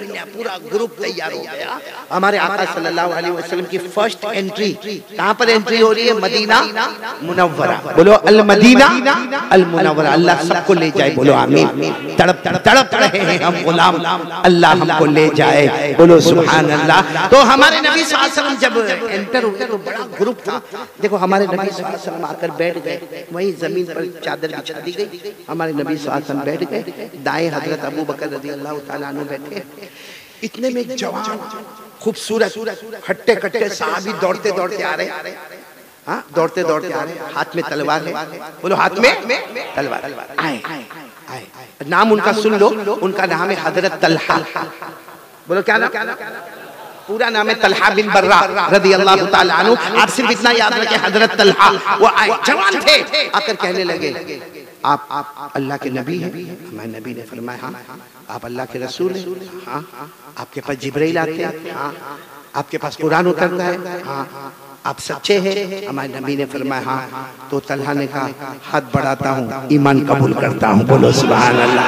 मिलने पूरा ग्रुप तैयार हो गया। हमारे आका सल्लल्लाहु अलैहि वसल्लम की फर्स्ट एंट्री कहाँ पर एंट्री हो रही है? Medina Munawwara. बोलो अल मदीना अल मुनव्वरा। अल्लाह सबको ले जाए, बोलो आमीन। तड़प तड़प रहे हैं हम गुलाम, अल्लाह हमको ले जाए, बोलो सुभान अल्लाह। तो हमारे नबी सल्लल्लाहु अलैहि वसल्लम जब एंटर हुए तो बड़ा ग्रुप था। देखो हमारे नबी सल्लल्लाहु अलैहि वसल्लम आकर बैठ गए, वहीं जमीन पर चादर बिछा दी गई। हमारे नबी सल्लल्लाहु अलैहि वसल्लम बैठ गए, दाएं हजरत अबू बकर रज़ियल्लाहु ताला अन्हु बैठे। इतने में एक जवान खूबसूरत हट्टे कट्टे साहबी दौड़ते दौड़ते आ रहे, हाँ दौड़ते दौड़ते आ रहे, हाथ में तलवार है, बोलो हाथ में तलवार। आए नाम उनका सुन लो, उनका नाम है हजरत तलहा। बोलो क्या नाम? पूरा नाम है तलहा बिन बर्रा रज़ियल्लाहु ताला अन्हु। आप सिर्फ इतना याद रखें, हजरत तलहा। वो आए, जवान थे, आकर कहने लगे आप अल्लाह के नबी हैं? हमारे नबी ने फरमाया हाँ। आप अल्लाह के रसूल हैं? हाँ। आपके पास जिब्राइल आते हैं? हाँ। आपके पास कुरान उतरता है? हाँ। आप सच्चे हैं? हमारे नबी ने फरमाया हाँ। तो तलहा ने कहा हाथ बढ़ाता हूँ, ईमान कबूल करता हूँ, बोलो सुभान अल्लाह।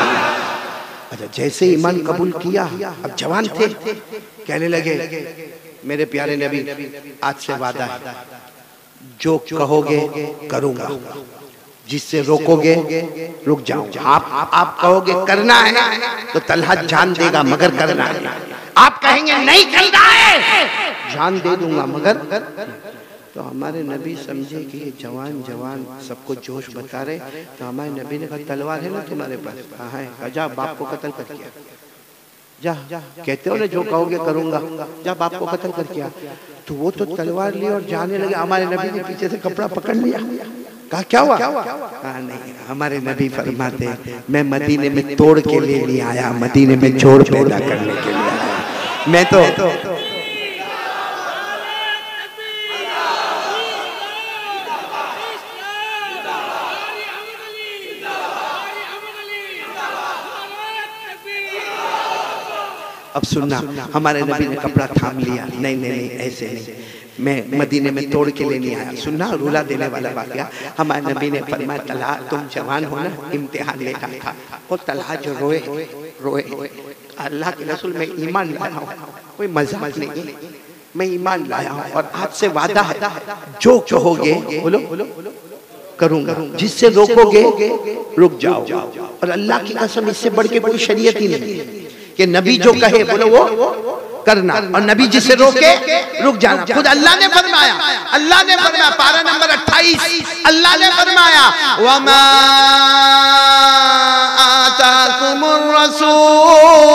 अच्छा, जैसे ईमान कबूल किया, अब जवान थे, कहने लगे मेरे प्यारे नबी आज से वादा है, जो कहोगे करूंगा, जिससे रोकोगे रुक जाऊंगा। आप कहोगे करना है तो तलहा जान देगा मगर करना है। आप कहेंगे नहीं करना है, जान दे दूंगा मगर। तो हमारे नबी समझे कि ये जवान सबको जोश बता रहे। तो हमारे नबी ने कहा तलवार है ना तुम्हारे पास? हाँ है। जा बाप को कत्ल कर किया, जा कहते हो ना जो कहोगे करूंगा, जा बाप को कत्ल कर किया। तो वो तो तलवार ली और जाने लगे। हमारे नबी ने पीछे से कपड़ा पकड़ लिया, कहा क्या हुआ? कहा नहीं, हमारे नबी फरमाते मैं मदीने में तोड़ के लिए नहीं आया, मदीने में जोड़ पैदा करने के लिए आया। मैं तो अब सुनना, हमारे नबी ने कपड़ा थाम लिया, नहीं ऐसे नहीं, मैं मदीने में तोड़ के लिए नहीं आया। सुनना, रुला देने वाला वाकया। हमारे नबी ने फरमाया तलहा तुम जवान हो ना, इम्तिहान लेना था। और तलहा जो रोए अल्लाह के रसूल मैं ईमान लाया हूँ, कोई मजाक नहीं, मैं ईमान लाया हूँ और आज से वादा है जो कहोगे बोलो करूंगा, जिससे रोकोगे रुक जाओ। और अल्लाह की कसम इससे बढ़ के कोई शरीयत ही नहीं कि नबी जो कहे बोलो वो करना और नबी जिसे रोके रुक जाना। खुद अल्लाह ने फरमाया पारा नंबर 28 अल्लाह ने फरमाया वमा आताकुमुर रसूल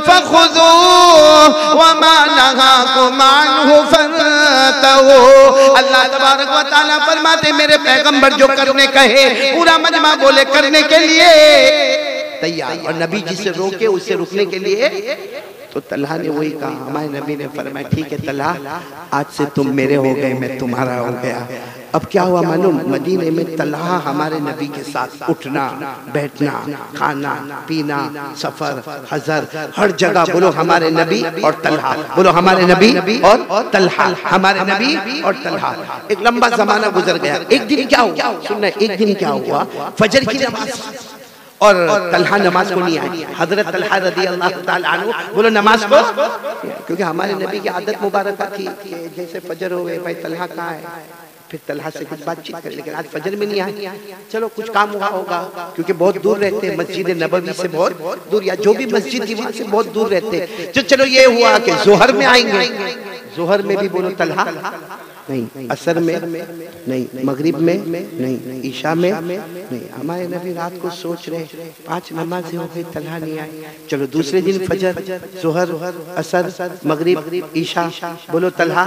फखुदूहु वमा नहाकुम अन्हु फंतहू। अल्लाह तबारक व तआला फरमाते मेरे पैगंबर जो करने कहे पूरा मजमा बोले करने के लिए तैयार, और नबी जिसे रोके उससे रुकने के लिए। तो तलहा ने वही कहा, हमारे नबी ने फरमाया ठीक है तलहा आज से तुम मेरे हो गए, मैं तुम्हारा हो गया। अब क्या हुआ मालूम, मदीने में तलहा हमारे नबी के साथ उठना बैठना खाना पीना सफर हजर हर जगह बोलो हमारे नबी और तलहा, बोलो हमारे नबी और तलहा, हमारे नबी और तलहा। एक लंबा जमाना गुजर गया। एक दिन क्या हुआ सुनना, एक दिन क्या हुआ, फजर की नमाज और तलहा नमाज को नहीं आई। हजरत तलहा रज़ियल्लाहु ताला अन्हु बोलो नमाज को, क्योंकि हमारे नबी की आदत मुबारक थी कि जैसे फजर हो गए भाई तलहा कहाँ है, फिर तलहा से कुछ बातचीत कर, लेकिन आज फजर में नहीं आई। चलो कुछ काम हुआ होगा, क्योंकि बहुत दूर रहते हैं मस्जिद नबवी से, बहुत दूर, या जो भी मस्जिद थी वहां से बहुत दूर रहते। तो चलो ये हुआ कि जोहर में आएंगे, जोहर में भी बोलो तलहा नहीं, असर में नहीं, मगरिब में नहीं, ईशा में नहीं। हमारे नबी रात को सोच रहे 5 नमाजें हो गई तलहा नहीं आई। चलो दूसरे दिन फजर जोहर असर मगरिब ईशा बोलो तलहा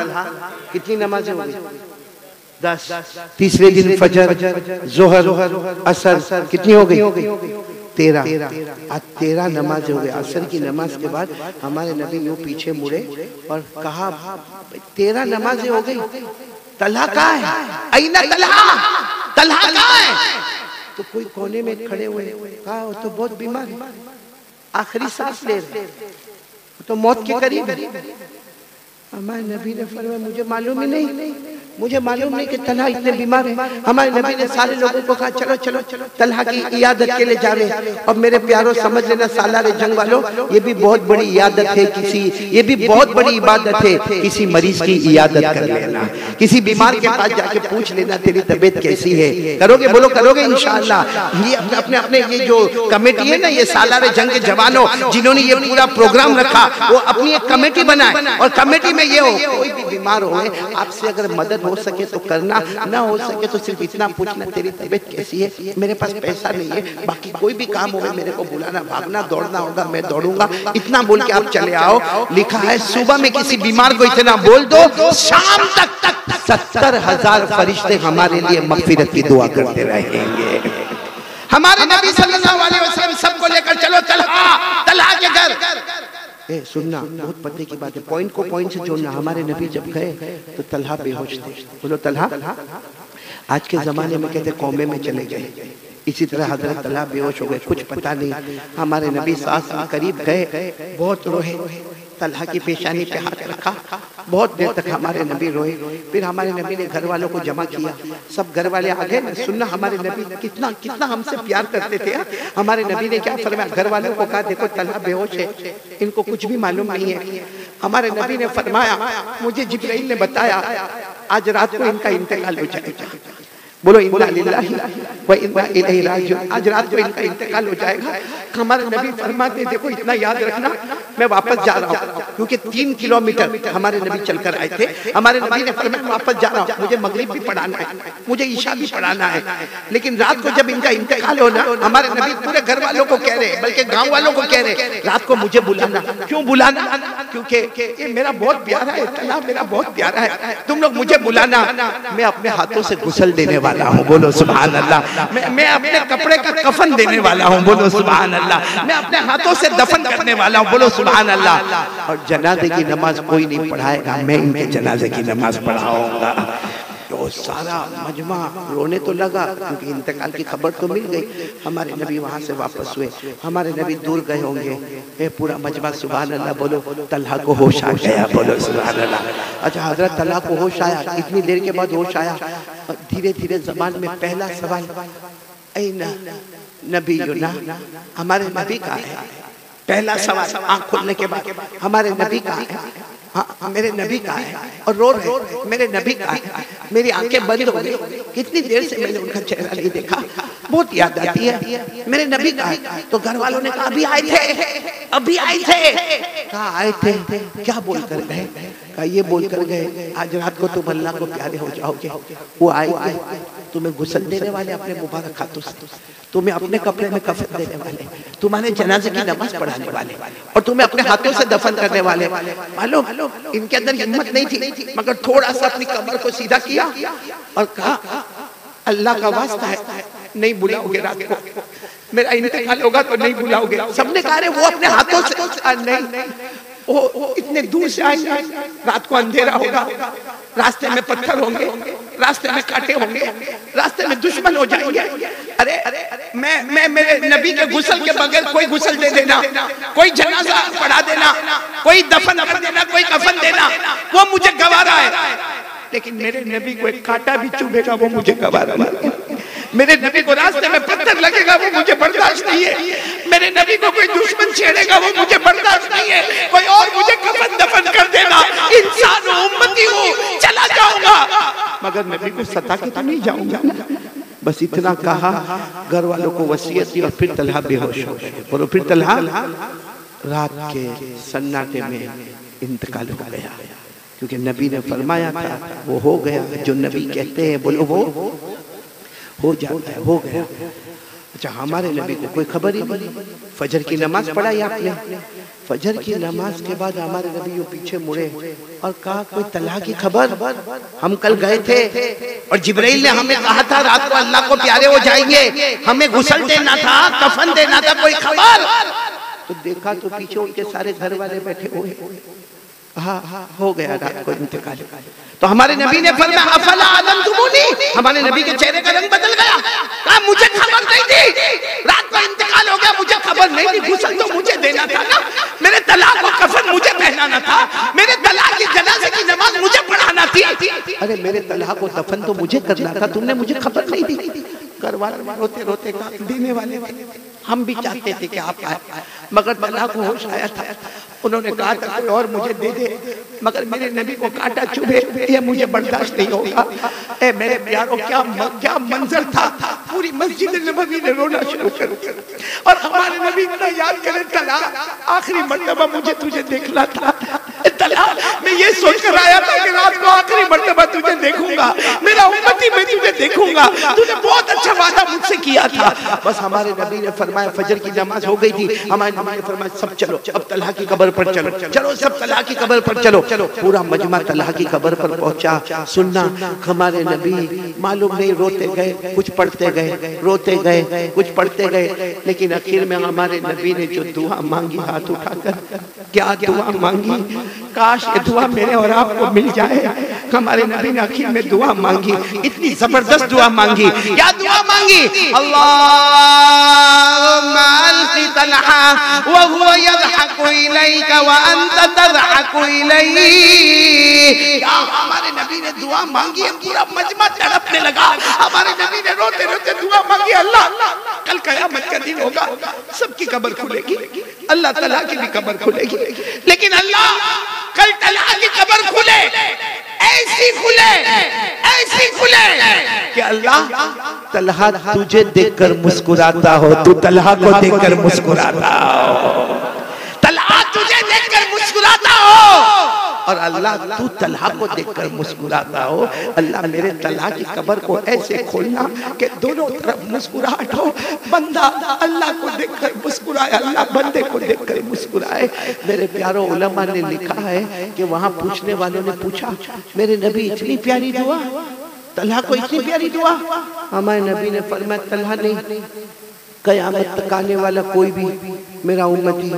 कितनी नमाजें हो गई 10। तीसरे दिन फजर जोहर असर कितनी हो गई 13। आज 13 नमाज हो गए। असर की नमाज के बाद हमारे नबी यूं पीछे मुड़े और कहा 13 नमाजें हो गई, तलहा कहाँ है, अईना तलहा, तलहा कहाँ है। तो कोई कोने में खड़े हुए, कहा वो तो बहुत बीमार है, आखिरी सांस ले रहे, तो मौत के करीब है। हमारे नबी ने फरमाया मुझे मालूम ही नहीं मुझे मालूम नहीं कि तलहा इतने बीमार है। हमारे नबी ने सारे लोगों को कहा चलो चलो तलहा की इयादत के लिए जावे। और मेरे प्यारों समझ लेना सालारे जंग वालों, ये भी बहुत बड़ी इयादत है, ये भी बहुत बड़ी इबादत है। किसी मरीज की इयादत कर लेना, किसी बीमार के पास जाके पूछ लेना तेरी तबीयत कैसी है। करोगे? बोलो करोगे इंशाअल्लाह। ये अपने अपने ये जो कमेटी है ना, ये सालारे जंग के जवानों जिन्होंने ये पूरा प्रोग्राम रखा, वो अपनी एक कमेटी बनाए और कमेटी में ये हो कोई भी बीमार हो, आपसे अगर मदद हो सके तो करना, ना हो सके तो सिर्फ इतना पूछना तेरी तबीयत कैसी है। मेरे पास पैसा नहीं है, बाकी कोई भी काम हो मेरे को बुलाना, भागना दौड़ना होगा मैं दौड़ूंगा, इतना बोल के आप चले आओ। लिखा है सुबह में किसी बीमार को इतना बोल दो, शाम तक 70,000 फरिश्ते हमारे लिए मगफिरत की दुआ करते रहेंगे। हमारे नबी सल्लल्लाहु अलैहि वसल्लम सबको लेकर चलो तलहा के घर। सुनना, बहुत पते की बात है, पॉइंट को पॉइंट से जोड़ना। हमारे नबी जब गए तो तलहा बेहोश थे। बोलो तलहा। आज के जमाने में कहते कौमे में चले गए, इसी तरह हजरत तलहा बेहोश हो गए, कुछ पता नहीं। हमारे नबी सास के करीब गए, बहुत रोए, तलहा की पेशानी पे हाथ रखा, बहुत देर तक हमारे नबी रोए। फिर हमारे नबी ने घर वालों को जमा किया, सब घर वाले आ गए। सुनना, हमारे नबी कितना कितना हमसे प्यार करते थे। हमारे नबी ने क्या फरमाया, घर वालों को कहा देखो तलहा बेहोश है, इनको कुछ भी मालूम नहीं है। हमारे नबी ने फरमाया मुझे जिब्राइल ने बताया आज रात को इनका इंतकाल हो जाएगा। बोलो इन्ना लिल्लाहि व इन्ना इलैहि राजिऊन। आज रात को इनका इंतकाल हो जाएगा। हमारे नबी फरमाते देखो इतना याद रखना, मैं वापस जा रहा हूँ, क्योंकि 3 किलोमीटर हमारे नबी चलकर आए थे। हमारे नबी ने फरमाया वापस जा रहा हूँ, मुझे मगरिब भी पढ़ाना है, मुझे ईशा भी पढ़ाना है, लेकिन रात को जब इनका इंतकाल हो ना, हमारे नबी पूरे घर वालों को कह रहे, बल्कि गाँव वालों को कह रहे रात को मुझे बुलाना। क्यों बुलाना? क्योंकि ये मेरा बहुत प्यारा है, तलहा मेरा बहुत प्यारा है, तुम लोग मुझे बुलाना, मैं अपने हाथों से गुसल देने वाला हूँ। बोलो सुभान अल्लाह। मैं अपने कपड़े का कफन देने वाला हूँ। बोलो सुभान अल्लाह। मैं अपने हाथों से दफन करने वाला हूँ। बोलो सुभान अल्लाह। और जनाजे की नमाज कोई नहीं पढ़ाएगा, मैं इनके जनाजे की नमाज पढ़ाऊंगा। तो सारा मजमा रोने तो लगा, क्योंकि इंतकाल की खबर तो मिल गई। हमारे नबी वहां से वापस हुए, हमारे नबी दूर गए होंगे, ये पूरा मजमा सुभान अल्लाह। बोलो तलहा को होश आ गया। बोलो सुभान अल्लाह। अच्छा, हजरत तलहा को होश आया, इतनी देर के बाद होश आया। धीरे धीरे जबान में पहला सवाल ऐना नबीयुना, हमारे नबी का है। पहला सवाल आँख खोलने के बाद हमारे नबी का है, हाँ मेरे नबी का है। और रो रहे मेरे नबी का है। मेरी आंखें बंद हो गई, कितनी देर से मैंने उनका चेहरा नहीं देखा, बहुत याद आती है, मेरे नबी का है। तो घर वालों ने कहा अभी आए थे, अभी आए थे। कहा आए थे, क्या बोल कर गए? कहा ये बोल कर गए आज रात को तुम अल्लाह को प्यारे हो जाओगे। वो आए तुम्हें गुस्ल देने वाले अपने मुबारक हाथों से, तुम्हें अपने कपड़े में कफन देने वाले, तुम्हारे जनाजे की नमाज पढ़ाने वाले, और तुम्हें अपने हाथों से दफन करने वाले। मालूम इनके अंदर हिम्मत नहीं थी, मगर थोड़ा सा अपनी कमर को सीधा किया और कहा अल्लाह का वास्ता है नहीं बुलाओगे रात को, मेरा इंतकाल होगा तो नहीं बुलाओगे। सबने कहा वो अपने हाथों से नहीं, वो इतने दूर से आएंगे, रात को अंधेरा होगा, रास्ते में पत्थर होंगे, रास्ते में कांटे होंगे, रास्ते में दुश्मन हो जाएंगे। अरे मैं मेरे नबी के गुस्ल के बगैर कोई गुस्ल दे देना, कोई जनाजा पढ़ा देना, कोई दफन कर देना, कोई कफन देना, वो मुझे गवारा है, लेकिन मेरे नबी को एक कांटा भी चुभेगा वो मुझे गवारा नहीं। मेरे नबी को रास्ते में पत्थर लगेगा वो मुझे बर्दाश्त नहीं है। मेरे नबी को कोई दुश्मन छेड़ेगा वो मुझे बर्दाश्त नहीं है। कोई और मुझे कफन दफन कर देना, इंसान हूं, उम्मती हूं, चला जाऊंगा, मगर नबी को सता के तो नहीं जाऊंगा। बस इतना कहा, घर वालों को वसीयत दी और फिर तलहा बेहोश हो गए। बोलो फिर तलहा रात के सन्नाटे में इंतकाल हो गया, क्योंकि नबी ने फरमाया था वो हो गया जो नबी कहते हैं। बोलो वो हो जाता है, हो गया। अच्छा, हमारे नबी को कोई खबर ही नहीं। फजर की नमाज पढ़ाई आपने, फजर की नमाज के बाद हमारे नबी पीछे मुड़े और कहा कोई तलहा की खबर? हम कल गए थे और जिब्राइल ने हमें कहा था रात को अल्लाह को प्यारे हो जाएंगे, हमें गुस्ल देना था, कफन देना था, कोई खबर? तो देखा तो पीछे उनके सारे घर वाले बैठे हुए। हाँ हो गया रात को इंतकाल। तो हमारे नबी ने फरमाया अफला आदम तुमूनी, हमारे नबी के चेहरे का रंग बदल गया। कहा मुझे खबर नहीं थी, रात को इंतकाल हो गया, मुझे खबर नहीं थी। गुस्ल तो मुझे देना था ना, मेरे तलाक को कफन मुझे पहनाना था, मेरे तलाक की जनाजे की नमाज मुझे पढ़ाना थी। अरे मेरे तलहा को दफन तो मुझे करना था, तुमने मुझे खबर नहीं दी। घर वाले रोते रोते देने वाले हम भी चाहते थे कि आप आए, मगर तलहा को होश आया था। उन्होंने कहा था कोई और मुझे दे दे, मगर मेरे नबी को कांटा चुभे ये मुझे बर्दाश्त नहीं होगा। ए मेरे प्यारों, क्या मंजर था। पूरी मस्जिद नबवी ने रोना शुरू कर दिया और हमारे नबी इतना याद करे, तलहा आखिरी मर्तबा मुझे तुझे देखना था। तलहा मैं ये सोचकर आया था कि रात को आखिरी मर्तबा तुझे देखूंगा, मेरा उम्मती मैं तुझे देखूंगा, तूने बहुत अच्छा वादा मुझसे किया था। बस हमारे नबी ने फरमाया, फजर की नमाज हो गई थी, हमारे नबी ने फरमाया सब चलो अब तलहा की कब्र पर चलो, चलो सब तलहा की कब्र पर चलो। पूरा मजमा तलहा की कब्र पर पहुंचा। सुनना, हमारे नबी मालूम नहीं रोते गए, कुछ पढ़ते गए, रोते गए, कुछ पढ़ते गए, लेकिन आखिर में हमारे नबी ने जो दुआ मांगी हाथ उठाकर, क्या दुआ मांगी, काश ये दुआ मेरे और आपको मिल जाए। हमारे नबी ने आखिर में दुआ मांगी, इतनी जबरदस्त दुआ मांगी। क्या दुआ मांगी? अल्लाहुम्मा अल्क़ि तलहा व हुवा यज़हकु इलैका व अंत तज़हकु इलैहि। क्या हमारे नबी ने दुआ मांगी है, पूरा मजमा तड़पने लगा। हमारे नबी ने रोते रोते दुआ मांगी, अल्लाह कल क़यामत का दिन होगा, सबकी कब्र खुलेगी, अल्लाह तआला की भी कब्र खुलेगी, लेकिन अल्लाह कल तलहा की कब्र खुले, ऐसी खुले, ऐसी खुले कि अल्लाह तलहा तुझे देखकर मुस्कुराता हो, तू तलहा को देखकर मुस्कुराता हो, तलहा तुझे देखकर मुस्कुराता हो और अल्लाह तू तलहा को देखकर मुस्कुराता हो। अल्लाह मेरे तलहा की कब्र को ऐसे खोलना कि दोनों तरफ मुस्कुराहट हो, बंदा अल्लाह को देखकर मुस्कुराए, अल्लाह बंदे को देखकर मुस्कुराए। मेरे प्यारों, उलमा ने लिखा है कि वहां पूछने वालों ने पूछा, मेरे नबी इतनी प्यारी दुआ, तलहा को इतनी प्यारी दुआ। हमारे नबी ने फरमाया, तलहा नहीं, कयामत तक आने वाला कोई भी मेरा उम्मती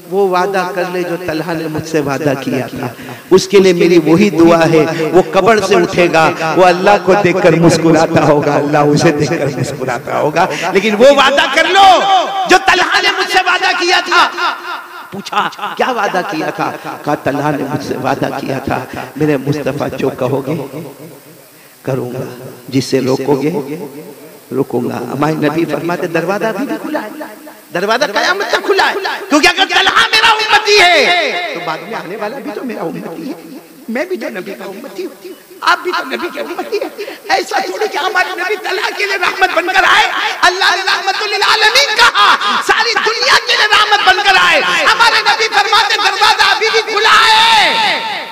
वो वादा कर ले जो तलहा ने मुझसे वादा किया था, उसके लिए मेरी वही दुआ है। वो कब्र से उठेगा, वो अल्लाह को देखकर मुस्कुराता होगा, अल्लाह उसे देखकर मुस्कुराता होगा। लेकिन वो वादा कर लो जो तलहा ने मुझसे वादा किया था। पूछा क्या वादा किया था? कहा तलहा ने मुझसे वादा किया था, मेरे मुस्तफा जो कहोगे करूंगा, जिससे रोकोगे रुकूंगा। हमारे नबी फरमाते दरवाजा अभी भी खुला है, दरवाजा कयामत तक खुला है, क्योंकि अगर तलहा मेरा उम्मती है तो बाद में आने वाला भी तो मेरा उम्मती है, मैं भी तो नबी का उम्मती हूँ, आप भी तो नबी के उम्मती है। ऐसा थोड़ी कि हमारे नबी तलहा के लिए रहमत बनकर आए, अल्लाह ने रहमतुल लिल आलमीन कहा, सारी दुनिया के लिए रहमत बनकर आए। हमारे नबी फरमाते दरवाजा अभी भी खुला है,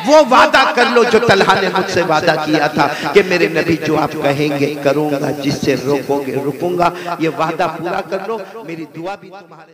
वो वादा कर लो जो तलहा ने मुझसे वादा किया था कि मेरे नबी जो आप कहेंगे करूंगा, जिससे रोकोगे रुकूंगा। ये वादा पूरा कर लो, मेरी दुआ भी तुम्हारे